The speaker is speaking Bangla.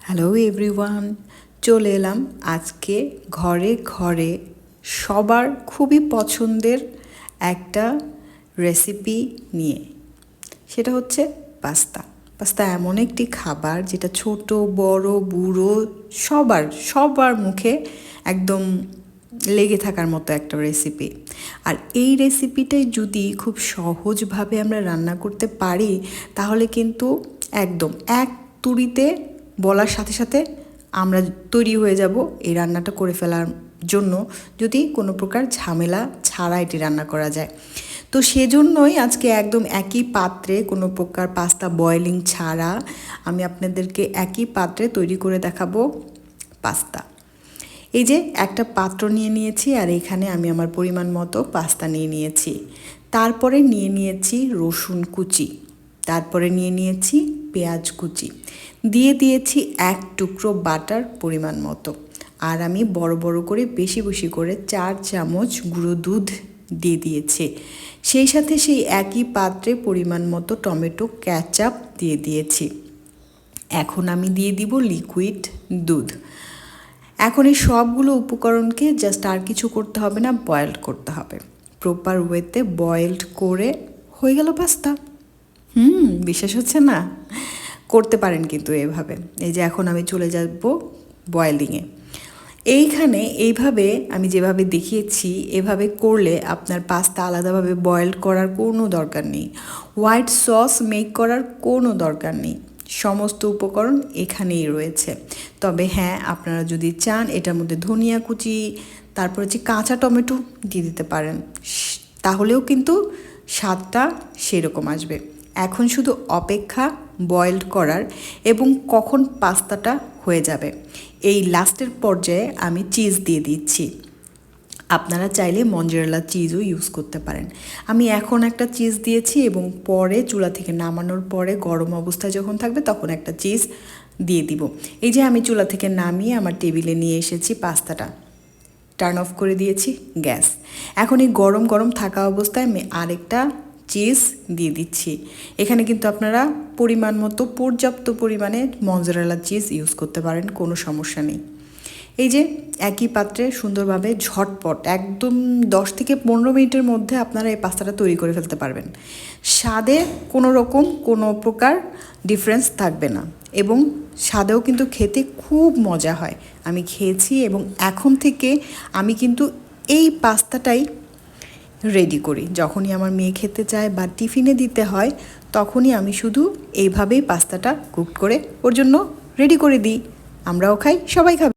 হ্যালো এভরিওয়ান, চলে এলাম আজকে ঘরে ঘরে সবার খুবই পছন্দের একটা রেসিপি নিয়ে। সেটা হচ্ছে পাস্তা। পাস্তা এমন একটি খাবার যেটা ছোট বড় বুড়ো সবার মুখে একদম লেগে থাকার মতো একটা রেসিপি। আর এই রেসিপিটাই যদি খুব সহজভাবে আমরা রান্না করতে পারি তাহলে কিন্তু একদম এক তুড়িতে বলার সাথে সাথে আমরা তৈরি হয়ে যাব এই রান্নাটা করে ফেলার জন্য, যদি কোনো প্রকার ঝামেলা ছাড়া এটি রান্না করা যায়। তো সেজন্যই আজকে একদম একই পাত্রে কোনো প্রকার পাস্তা বয়েলিং ছাড়া আমি আপনাদেরকে একই পাত্রে তৈরি করে দেখাবো পাস্তা। এই যে একটা পাত্র নিয়ে নিয়েছি আর এখানে আমি আমার পরিমাণ মতো পাস্তা নিয়ে নিয়েছি। তারপরে নিয়ে নিয়েছি রসুন কুচি, তারপরে নিয়ে নিয়েছি পেঁয়াজ কুচি, দিয়ে দিয়েছি এক টুকরো বাটার পরিমাণ মতো। আর আমি বড় বড় করে বেশি বেশি করে 4 চামচ গুঁড়ো দুধ দিয়ে দিয়েছি। সেই সাথে সেই একই পাত্রে পরিমাণ মতো টমেটো কেচাপ দিয়ে দিয়েছি। এখন আমি দিয়ে দিব লিকুইড দুধ। এখন এই সবগুলো উপকরণকে জাস্ট আর কিছু করতে হবে না, বয়েলড করতে হবে। প্রপার ওয়েতে বয়েলড করে হয়ে গেল পাস্তা। বিশ্বাস হচ্ছে না? করতে পারেন কিন্তু এভাবে। এই যে এখন আমি চলে যাব বয়েলিংয়ে। এইভাবে আমি যেভাবে দেখিয়েছি এভাবে করলে আপনার পাস্তা আলাদাভাবে বয়েলড করার কোনো দরকার নেই, হোয়াইট সস মেক করার কোনো দরকার নেই। সমস্ত উপকরণ এখানেই রয়েছে। তবে হ্যাঁ, আপনারা যদি চান এটার মধ্যে ধনিয়া কুচি, তারপর হচ্ছে কাঁচা টমেটো দিয়ে দিতে পারেন, তাহলেও কিন্তু স্বাদটা সেরকম আসবে। এখন শুধু অপেক্ষা বয়েলড করার এবং কখন পাস্তাটা হয়ে যাবে। এই লাস্টের পর্যায়ে আমি চিজ দিয়ে দিচ্ছি। আপনারা চাইলে মঞ্জারেলা চিজও ইউজ করতে পারেন। আমি এখন একটা চিজ দিয়েছি এবং পরে চুলা থেকে নামানোর পরে গরম অবস্থায় যখন থাকবে তখন একটা চিজ দিয়ে দিব। এই যে আমি চুলা থেকে নামিয়ে আমার টেবিলে নিয়ে এসেছি পাস্তাটা, টার্ন অফ করে দিয়েছি গ্যাস। এখন এই গরম গরম থাকা অবস্থায় আমি আরেকটা চিজ দিয়ে দিচ্ছি। এখানে কিন্তু আপনারা পরিমাণ মতো পর্যাপ্ত পরিমাণে মঞ্জারেলা চিজ ইউজ করতে পারেন, কোনো সমস্যা নেই। এই যে একই পাত্রে সুন্দরভাবে ঝটপট একদম 10 থেকে 15 মিনিটের মধ্যে আপনারা এই পাস্তাটা তৈরি করে ফেলতে পারবেন। স্বাদে কোনো প্রকার ডিফারেন্স থাকবে না এবং স্বাদেও কিন্তু খেতে খুব মজা হয়। আমি খেয়েছি এবং এখন থেকে আমি কিন্তু এই পাস্তাটাই রেডি করি। যখনই আমার মেয়ে খেতে চায় বা টিফিনে দিতে হয় তখনই আমি শুধু এইভাবেই পাস্তাটা কুক করে ওর জন্য রেডি করে দিই। আমরাও খাই, সবাই খাবে।